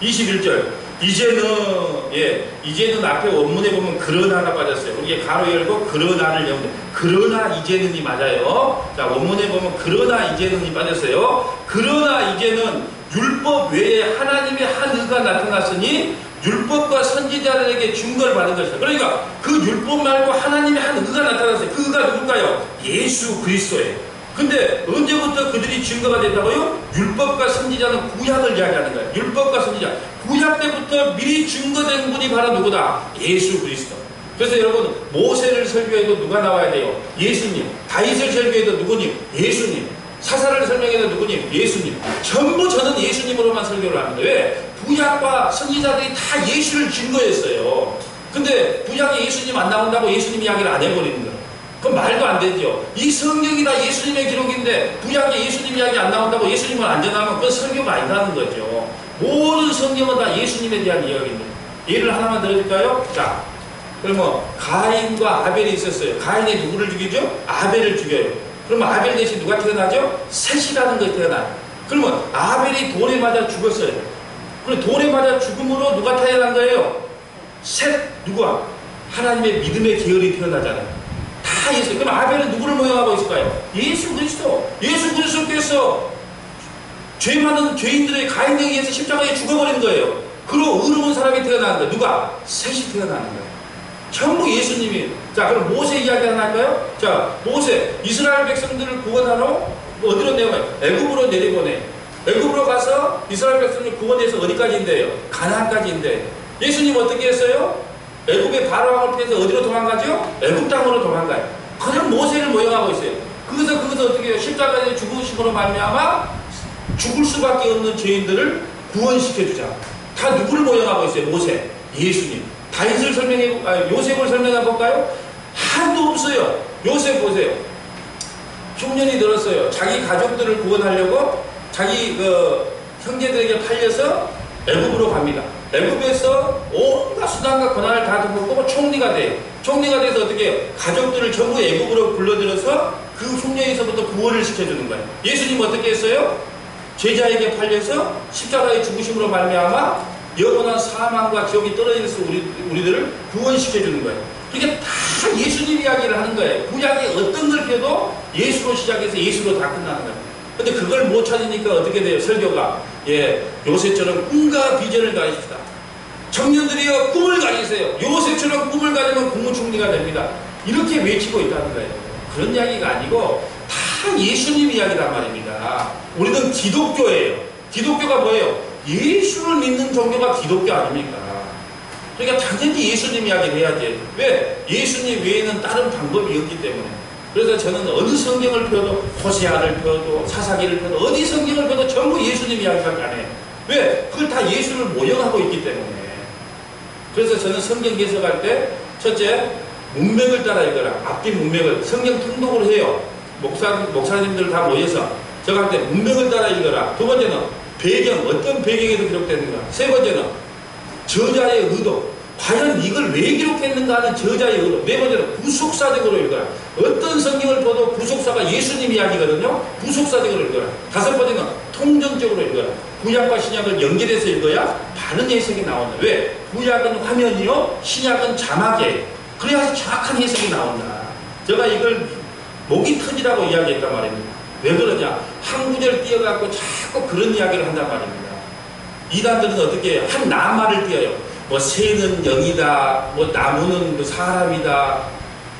21절. 이제는 앞에 원문에 보면 그러나가 빠졌어요. 이게 가로 열고 그러나를 열고 그러나 이제는이 맞아요. 자, 원문에 보면 그러나 이제는이 빠졌어요. 그러나 이제는 율법 외에 하나님의 한 의가 나타났으니 율법과 선지자들에게 증거를 받은 것이다. 그러니까 그 율법 말고 하나님의 한 의가 나타났어요. 그 의가 누굴까요? 예수 그리스도예요. 근데 언제부터 그들이 증거가 된다고요? 율법과 선지자는 구약을 이야기하는 거예요. 율법과 선지자. 구약 때부터 미리 증거된 분이 바로 누구다? 예수 그리스도. 그래서 여러분, 모세를 설교해도 누가 나와야 돼요? 예수님. 다윗을 설교해도 누구님? 예수님. 사사를 설명해도 누구님? 예수님. 전부 저는 예수님으로만 설교를 합니다. 왜? 구약과 선지자들이 다 예수를 증거했어요. 근데 구약에 예수님 안 나온다고 예수님 이야기를 안 해버리는 거예요. 그건 말도 안 되죠. 이 성경이 다 예수님의 기록인데 구약에 예수님 이야기 안 나온다고 예수님을 안 전하면 그건 설교가 아니라는 거죠. 모든 성경은 다 예수님에 대한 이야기입니다. 예를 하나만 들어줄까요? 자, 그러면 가인과 아벨이 있었어요. 가인이 누구를 죽이죠? 아벨을 죽여요. 그러면 아벨 대신 누가 태어나죠? 셋이라는 것이 태어나요. 그러면 아벨이 돌에 맞아 죽었어요. 그럼 돌에 맞아 죽음으로 누가 태어난 거예요? 셋, 누가? 하나님의 믿음의 계열이 태어나잖아요. 다 예수. 그럼 아벨은 누구를 모형하고 있을까요? 예수 그리스도. 예수 그리스도께서 죄 많은 죄인들의 가인에 의해서 십자가에 죽어버린 거예요. 그로 의로운 사람이 태어나는 거예요. 누가? 셋이 태어나는 거예요. 전부 예수님이. 자, 그럼 모세 이야기 하나 할까요? 자, 모세 이스라엘 백성들을 구원하러 어디로 내려가요? 애굽으로 내려보내. 애굽으로 가서 이스라엘 백성을 구원해서 어디까지 인대요? 가나안까지 인대. 예수님 어떻게 했어요? 애굽의 바로왕을 피해서 어디로 도망가죠? 애굽 땅으로 도망가요. 그냥 모세를 모형하고 있어요. 그것을 어떻게 해요? 십자가의 죽으심으로 말미암아 죽을 수밖에 없는 죄인들을 구원시켜주자. 다 누구를 모형하고 있어요? 모세, 예수님. 다윗을 요셉을 설명해 볼까요? 한도 없어요. 요셉 보세요. 흉년이 들었어요. 자기 가족들을 구원하려고 자기 형제들에게 팔려서 애굽으로 갑니다. 애굽에서 온갖 수단과 권한을 다 두고 총리가 돼요. 총리가 돼서 어떻게 해요? 가족들을 전부 애굽으로 불러들여서 그 흉년에서부터 구원을 시켜주는 거예요. 예수님 어떻게 했어요? 제자에게 팔려서 십자가의 죽으심으로 말미암아 영원한 사망과 지옥이 떨어져서 우리들을 구원시켜주는 거예요. 이게 다 예수님 이야기를 하는 거예요. 구약의 어떤 걸 펴도 예수로 시작해서 예수로 다 끝나는 거예요. 근데 그걸 못 찾으니까 어떻게 돼요? 설교가 요셉처럼 꿈과 비전을 가지십시다. 청년들이여 꿈을 가지세요. 요셉처럼 꿈을 가지면 국무총리가 됩니다. 이렇게 외치고 있다는 거예요. 그런 이야기가 아니고 다 예수님 이야기란 말입니다. 우리는 기독교예요. 기독교가 뭐예요? 예수를 믿는 종교가 기독교 아닙니까? 그러니까 당연히 예수님 이야기를 해야지. 왜? 예수님 외에는 다른 방법이 없기 때문에. 그래서 저는 어느 성경을 펴도 호세아를 펴도 사사기를 펴도 어디 성경을 펴도 전부 예수님 이야기밖에 안 해요. 왜? 그걸 다 예수를 모형하고 있기 때문에. 그래서 저는 성경 해석할 때 첫째 문맥을 따라 읽어라. 앞뒤 문맥을 성경 통독을 해요. 목사님들 다 모여서 저한테 문맥을 따라 읽어라. 두 번째는 배경, 어떤 배경에서 기록됐는가. 세 번째는 저자의 의도. 과연 이걸 왜 기록했는가 하는 저자의 의도. 네 번째는 구속사적으로 읽어라. 어떤 성경을 봐도 구속사가 예수님 이야기거든요. 구속사적으로 읽어라. 다섯 번째는 통전적으로 읽어라. 구약과 신약을 연결해서 읽어야 바른 해석이 나온다. 왜? 구약은 화면이요, 신약은 자막이에요. 그래야 정확한 해석이 나온다. 제가 이걸 목이 터지라고 이야기했단 말입니다. 왜 그러냐? 한 구절 띄어갖고 자꾸 그런 이야기를 한단 말입니다. 이단들은 어떻게 해요? 한 낱말을 띄어요. 뭐 새는 영이다, 뭐 나무는 사람이다,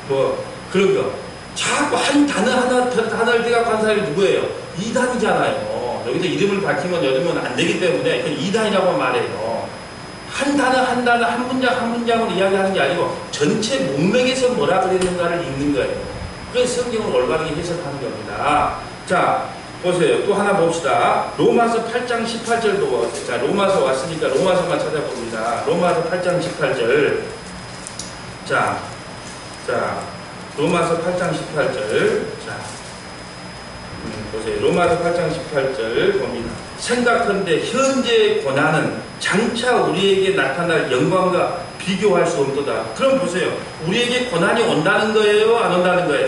뭐 그런 거. 자꾸 한 단어 하나를 띄어갖고 한 사람이 누구예요? 이단이잖아요. 여기서 이름을 밝히면 여러분 안 되기 때문에 그건 이단이라고 말해요. 한 단어 한 문장 한 문장으로 이야기하는 게 아니고 전체 문맥에서 뭐라 그랬는가를 읽는 거예요. 그래서 성경을 올바르게 해석하는 겁니다. 자, 보세요. 또 하나 봅시다. 로마서 8장 18절 보고. 자, 로마서 왔으니까 로마서만 찾아봅니다. 로마서 8장 18절. 자, 로마서 8장 18절. 자, 보세요. 로마서 8장 18절 봅니다. 생각한데 현재의 고난은 장차 우리에게 나타날 영광과 비교할 수 없도다. 그럼 보세요. 우리에게 고난이 온다는 거예요? 안 온다는 거예요?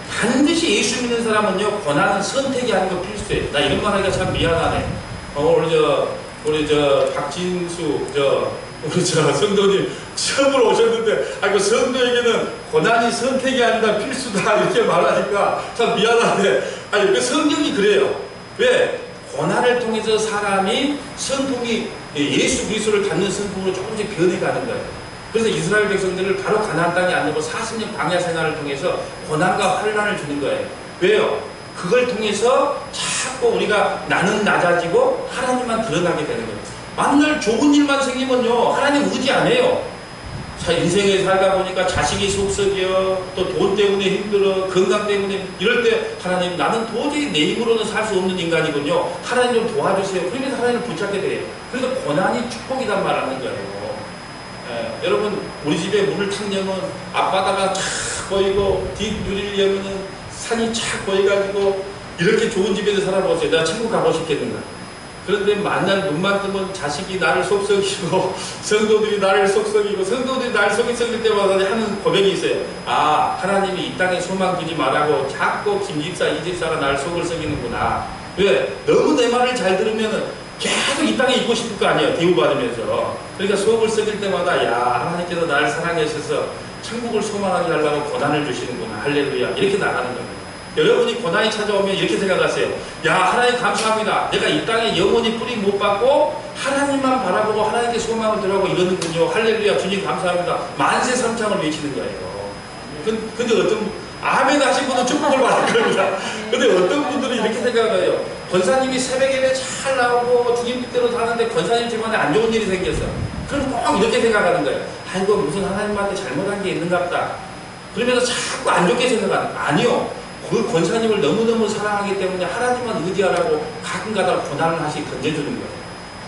반드시 예수 믿는 사람은요, 고난은 선택이 아니고 필수예요. 나 이런 말 하기가 참 미안하네. 우리 박진수, 우리 성도님 처음으로 오셨는데, 그 성도에게는 고난이 선택이 아니라 필수다. 이렇게 말하니까 참 미안하네. 그 성경이 그래요. 왜? 고난을 통해서 사람이 성품이 예수 그리스도를 갖는 성품으로 조금씩 변해가는 거예요. 그래서 이스라엘 백성들을 바로 가나안 땅에 안 넣고 40년 광야 생활을 통해서 고난과 환난을 주는 거예요. 왜요? 그걸 통해서 자꾸 우리가 나는 낮아지고 하나님만 드러나게 되는 거예요. 만날 좋은 일만 생기면요, 하나님 의지 안 해요. 인생에 살다 보니까 자식이 속썩여, 또 돈 때문에 힘들어, 건강 때문에 이럴 때 하나님, 나는 도저히 내 힘으로는 살 수 없는 인간이군요. 하나님 좀 도와주세요. 그러면서 하나님을 붙잡게 돼요. 그래서 고난이 축복이란 말 하는 거예요. 여러분, 우리 집에 물을 탁 내면 앞바다가 쫙 보이고 뒷 누리려면은 산이 쫙 보여가지고 이렇게 좋은 집에서 살아보세요. 나 천국 가고 싶겠는가? 그런데 만날 눈만 뜨면 자식이 나를 속썩이고 성도들이 나를 속썩이고 성도들이 나를 속썩일 때마다 하는 고백이 있어요. 아, 하나님이 이 땅에 소망 두지 말라고 자꾸 김 집사, 이 집사가 나를 속을 썩이는구나. 왜? 너무 내 말을 잘 들으면 계속 이 땅에 있고 싶을 거 아니에요. 대우받으면서. 그러니까 속을 썩일 때마다 야, 하나님께서 나를 사랑하셔서 천국을 소망하게 하려고 고난을 주시는구나. 할렐루야. 이렇게 나가는 겁니다. 여러분이 고난이 찾아오면 이렇게 생각하세요. 야, 하나님 감사합니다. 내가 이 땅에 영원히 뿌리 못 받고 하나님만 바라보고 하나님께 소망을 들어가고 이러는군요. 할렐루야. 주님 감사합니다. 만세 삼창을 외치는 거예요. 근데 어떤 아멘 하신 분은 축복을 받을 겁니다. 근데 어떤 분들은 이렇게 생각해요. 권사님이 새벽 예배 잘 나오고 주님 뜻대로 사는데 권사님 집안에 안 좋은 일이 생겼어. 그럼 꼭 이렇게 생각하는 거예요. 아이고 무슨 하나님한테 잘못한 게 있는가 보다. 그러면서 자꾸 안 좋게 생각하는 거예요. 아니요. 그 권사님을 너무너무 사랑하기 때문에 하나님만 의지하라고 가끔가다 고난을 하시 던져주는 거예요.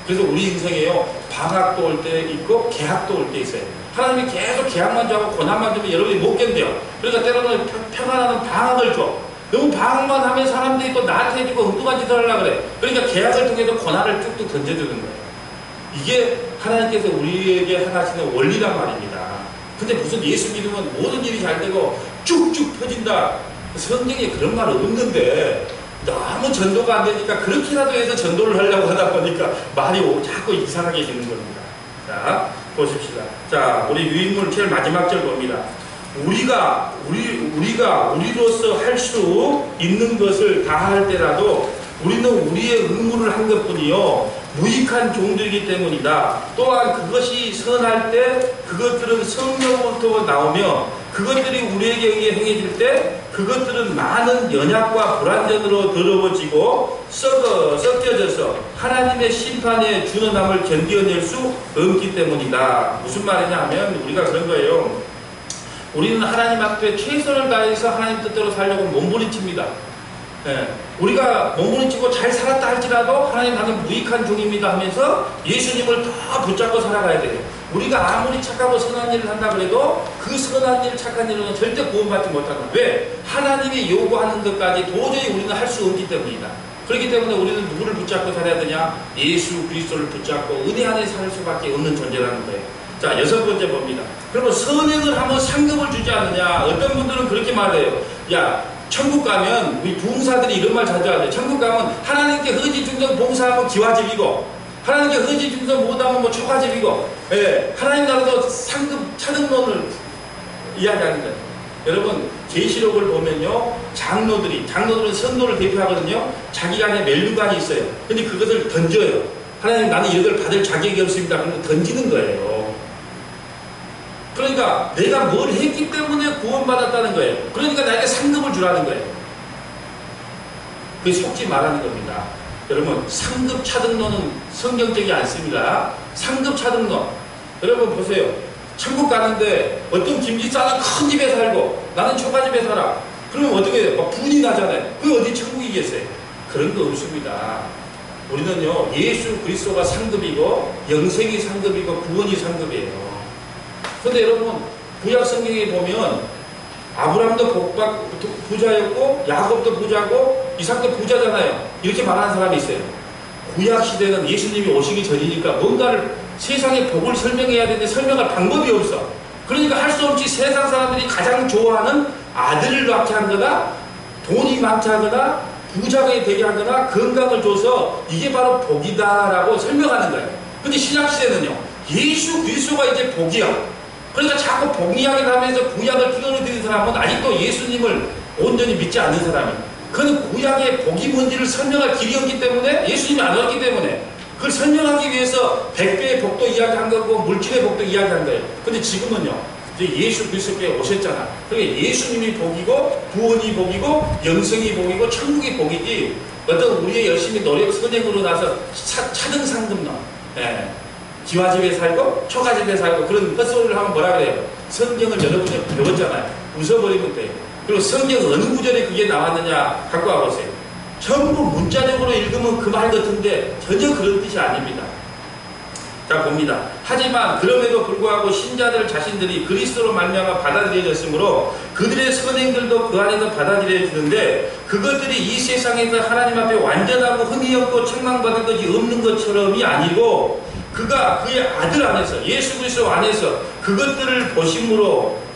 그래서 우리 인생에요. 방학도 올 때 있고 개학도 올 때 있어요. 하나님이 계속 개학만 주고 고난만 주면 여러분이 못 견뎌요. 그러니까 때로는 평안하는 방학을 줘. 너무 방학만 하면 사람들이 또 나한테 해주고 엉뚱한 짓을 하려고 그래. 그러니까 계약을 통해서 고난을 쭉쭉 던져주는 거예요. 이게 하나님께서 우리에게 하시는 원리란 말입니다. 근데 무슨 예수 믿으면 모든 일이 잘 되고 쭉쭉 펴진다. 성경에 그런 말 없는데 너무 전도가 안 되니까 그렇게라도 해서 전도를 하려고 하다 보니까 말이 자꾸 이상하게 되는 겁니다. 자, 보십시다. 자, 우리 유인물 제일 마지막 절 봅니다. 우리로서 할 수 있는 것을 다할 때라도 우리는 우리의 의무를 한 것뿐이요 무익한 종들이기 때문이다. 또한 그것이 선할 때 그것들은 성령으로부터 나오며 그것들이 우리에게 의해 행해질 때 그것들은 많은 연약과 불완전으로 더러워지고 섞여져서 하나님의 심판에 준원함을 견뎌낼 수 없기 때문이다. 무슨 말이냐 하면 우리가 그런 거예요. 우리는 하나님 앞에 최선을 다해서 하나님 뜻대로 살려고 몸부림칩니다. 예, 우리가 몸부림치고 잘 살았다 할지라도 하나님 나는 무익한 종입니다 하면서 예수님을 더 붙잡고 살아가야 돼요. 우리가 아무리 착하고 선한 일을 한다 그래도 그 선한 일, 착한 일로는 절대 구원받지 못한다. 왜? 하나님이 요구하는 것까지 도저히 우리는 할 수 없기 때문이다. 그렇기 때문에 우리는 누구를 붙잡고 살아야 되냐? 예수 그리스도를 붙잡고 은혜 안에 살 수밖에 없는 존재라는 거예요. 자, 6번째 봅니다. 그러면 선행을 하면 상급을 주지 않느냐? 어떤 분들은 그렇게 말해요. 야, 천국 가면 우리 부흥사들이 이런 말 자주 하죠. 천국 가면 하나님께 헌신충성 봉사하면 기와집이고 하나님께 헌신충성 못하면 뭐 초가집이고, 예, 하나님 나라도 상급 차등론을 이야기하는 거예요. 여러분 계시록을 보면요, 장로들은 선도를 대표하거든요. 자기 안에 멜루관이 있어요. 근데 그것을 던져요. 하나님 나는 이것을 받을 자격이 없습니다. 그런데 던지는 거예요. 그러니까 내가 뭘 했기 때문에 구원받았다는 거예요. 그러니까 나에게 상급을 주라는 거예요. 그게 속지 말하는 겁니다. 여러분 상급 차등론은 성경적이 않습니다. 상급 차등론, 여러분 보세요. 천국 가는데 어떤 김집사는 큰 집에 살고 나는 초가집에 살아. 그러면 어떻게 해요? 막 분이 나잖아요. 그게 어디 천국이겠어요? 그런 거 없습니다. 우리는요 예수 그리스도가 상급이고 영생이 상급이고 구원이 상급이에요. 근데 여러분 구약 성경에 보면 아브라함도 부자였고 야곱도 부자고 이삭도 부자잖아요. 이렇게 말하는 사람이 있어요. 구약 시대는 예수님이 오시기 전이니까 뭔가를 세상의 복을 설명해야 되는데 설명할 방법이 없어. 그러니까 할 수 없이 세상 사람들이 가장 좋아하는 아들을 낳게 하거나 돈이 많게 하거나 부자가 되게 하거나 건강을 줘서 이게 바로 복이다라고 설명하는 거예요. 근데 신약시대는요 예수 그리스도가 이제 복이야. 그러니까 자꾸 복 이야기를 하면서 구약을 끼어넣는 사람은 아직도 예수님을 온전히 믿지 않는 사람이에요. 그는 구약의 복이 뭔지를 설명할 길이 없기 때문에, 예수님이 안 왔기 때문에 그걸 설명하기 위해서 100배의 복도 이야기한 거고 물질의 복도 이야기한 거예요. 근데 지금은요 이제 예수 그리스도께 오셨잖아. 그러니까 예수님이 복이고 구원이 복이고 영생이 복이고 천국이 복이지 어떤 우리의 열심히 노력 선행으로 나서 차등상급론, 예, 기와집에 살고 초가집에 살고 그런 헛소리를 하면 뭐라 그래요? 성경을 여러분이 배웠잖아요. 웃어버리면 돼요. 그리고 성경 어느 구절에 그게 나왔느냐 갖고 와보세요. 전부 문자적으로 읽으면 그 말 같은데 전혀 그런 뜻이 아닙니다. 자 봅니다. 하지만 그럼에도 불구하고 신자들 자신들이 그리스도로 말미암아 받아들여졌으므로 그들의 선행들도 그 안에서 받아들여지는데 그것들이 이 세상에서 하나님 앞에 완전하고 흠이 없고 책망받을 것이 없는 것처럼이 아니고 그가 그의 아들 안에서 예수 그리스도 안에서 그것들을 보심으로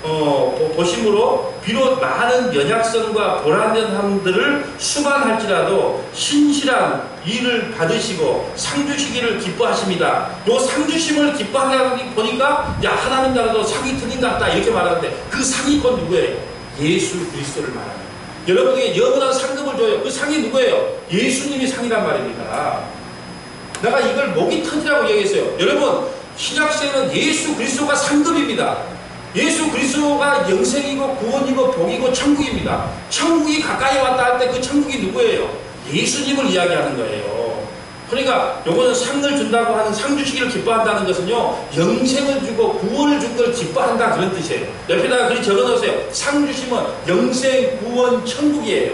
비록 많은 연약성과 불완전함들을 수반할지라도 신실한 일을 받으시고 상 주시기를 기뻐하십니다. 요 상 주심을 기뻐하다 보니까 야 하나님 나라도 상이 틀린 것 같다 이렇게 말하는데 그 상이 곧 누구예요? 예수 그리스도를 말합니다. 여러분에게 영원한 상급을 줘요. 그 상이 누구예요? 예수님이 상이란 말입니다. 내가 이걸 목이 터지라고 얘기했어요. 여러분 신약시에는 예수 그리스도가 상급입니다. 예수 그리스도가 영생이고 구원이고 복이고 천국입니다. 천국이 가까이 왔다 할 때 그 천국이 누구예요? 예수님을 이야기하는 거예요. 그러니까 요거는 상을 준다고 하는 상 주시기를 기뻐한다는 것은요 영생을 주고 구원을 준 걸 기뻐한다 그런 뜻이에요. 옆에다가 그리 적어놓으세요. 상 주시면 영생 구원 천국이에요.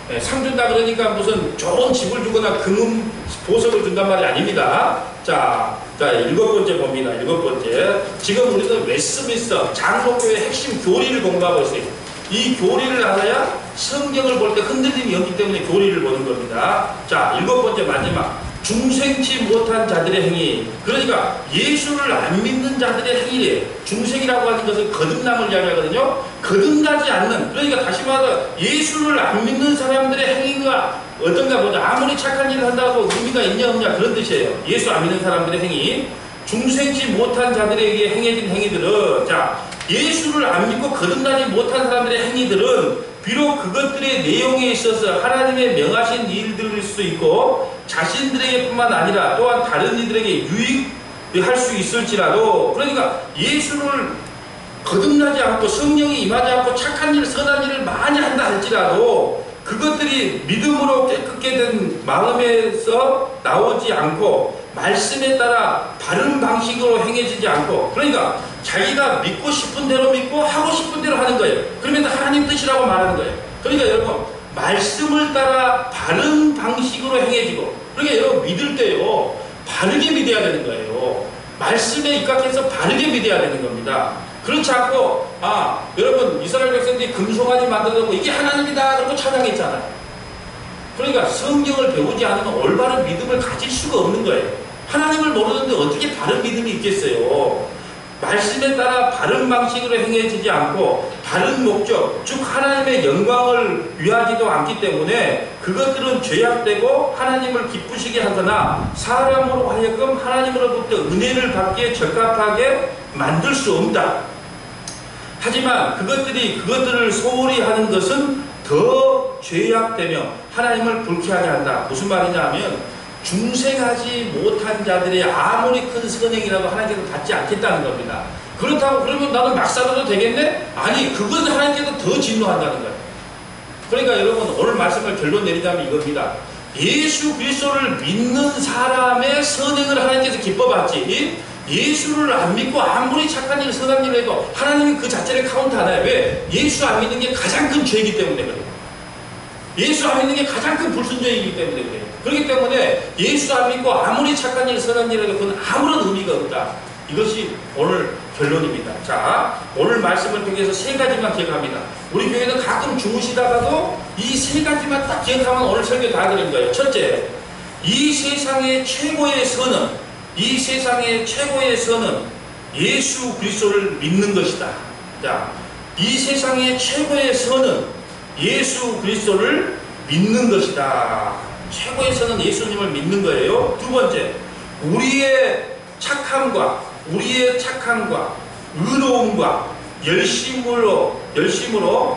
네, 상 준다 그러니까 무슨 좋은 집을 주거나 금은 보석을 준단 말이 아닙니다. 자, 7번째 봅니다. 7번째. 지금 우리는 웨스트민스터 장로교의 핵심 교리를 공부하고 있어요. 이 교리를 알아야 성경을 볼 때 흔들림이 없기 때문에 교리를 보는 겁니다. 자, 7번째 마지막. 중생치 못한 자들의 행위. 그러니까 예수를 안 믿는 자들의 행위래요. 중생이라고 하는 것은 거듭남을 이야기하거든요. 거듭나지 않는, 그러니까 다시 말해 예수를 안 믿는 사람들의 행위가 어떤가 보자. 아무리 착한 일을 한다고 의미가 있냐 없냐 그런 뜻이에요. 예수 안 믿는 사람들의 행위. 중생치 못한 자들에게 행해진 행위들은, 자, 예수를 안 믿고 거듭나지 못한 사람들의 행위들은 비록 그것들의 내용에 있어서 하나님의 명하신 일들일 수도 있고 자신들에게 뿐만 아니라 또한 다른 이들에게 유익할 수 있을지라도, 그러니까 예수를 거듭나지 않고 성령이 임하지 않고 착한 일, 선한 일을 많이 한다 할지라도 그것들이 믿음으로 깨끗게 된 마음에서 나오지 않고 말씀에 따라 바른 방식으로 행해지지 않고, 그러니까 자기가 믿고 싶은 대로 믿고 하고 싶은 대로 하는 거예요. 그러면 하나님 뜻이라고 말하는 거예요. 그러니까 여러분 말씀을 따라 바른 방식으로 행해지고, 그러니까 여러분 믿을 때요 바르게 믿어야 되는 거예요. 말씀에 입각해서 바르게 믿어야 되는 겁니다. 그렇지 않고 여러분 이스라엘 백성들이 금송아지 만들어놓고 이게 하나님이다 그러고 찬양했잖아요. 그러니까 성경을 배우지 않으면 올바른 믿음을 가질 수가 없는 거예요. 하나님을 모르는데 어떻게 바른 믿음이 있겠어요. 말씀에 따라 바른 방식으로 행해지지 않고 바른 목적, 즉 하나님의 영광을 위하지도 않기 때문에 그것들은 죄악되고 하나님을 기쁘시게 하거나 사람으로 하여금 하나님으로부터 은혜를 받기에 적합하게 만들 수 없다. 하지만 그것들을 소홀히 하는 것은 더 죄악되며 하나님을 불쾌하게 한다. 무슨 말이냐 하면 중생하지 못한 자들의 아무리 큰 선행이라도 하나님께서 받지 않겠다는 겁니다. 그렇다고 그러면 나는 막 살아도 되겠네? 아니, 그건 하나님께서 더 진노한다는 거예요. 그러니까 여러분 오늘 말씀을 결론 내리자면 이겁니다. 예수 그리스도를 믿는 사람의 선행을 하나님께서 기뻐받지, 예수를 안 믿고 아무리 착한 일, 선한 일을 해도 하나님이 그 자체를 카운트 안 해요. 왜? 예수 안 믿는 게 가장 큰 죄이기 때문에 그래요. 예수 안 믿는 게 가장 큰 불순종이기 때문에 그래요. 그렇기 때문에 예수 안 믿고 아무리 착한 일, 선한 일을 해도 그건 아무런 의미가 없다. 이것이 오늘 결론입니다. 자, 오늘 말씀을 통해서 세 가지만 기억합니다. 우리 교회는 가끔 주무시다가도 이 세 가지만 딱 기억하면 오늘 설교 다 드린 거예요. 첫째, 이 세상의 최고의 선은, 이 세상의 최고의 선은 예수 그리스도를 믿는 것이다. 자, 이 세상의 최고의 선은 예수 그리스도를 믿는 것이다. 최고의 선은 예수님을 믿는 거예요. 두 번째, 우리의 착함과 의로움과 열심으로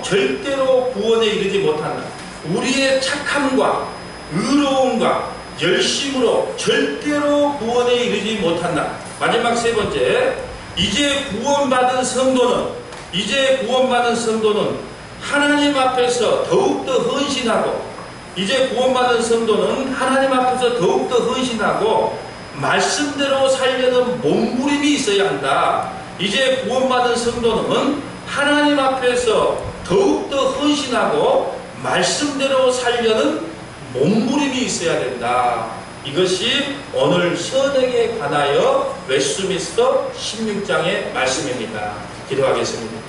절대로 구원에 이르지 못한다. 우리의 착함과 의로움과 열심으로 절대로 구원에 이르지 못한다. 마지막 세 번째, 이제 구원받은 성도는 하나님 앞에서 더욱더 헌신하고, 이제 구원받은 성도는 하나님 앞에서 더욱더 헌신하고 말씀대로 살려는 몸부림이 있어야 한다. 이제 구원받은 성도는 하나님 앞에서 더욱더 헌신하고 말씀대로 살려는 몸부림이 있어야 된다. 이것이 오늘 선행에 관하여 웨스트민스터 16장의 말씀입니다. 기도하겠습니다.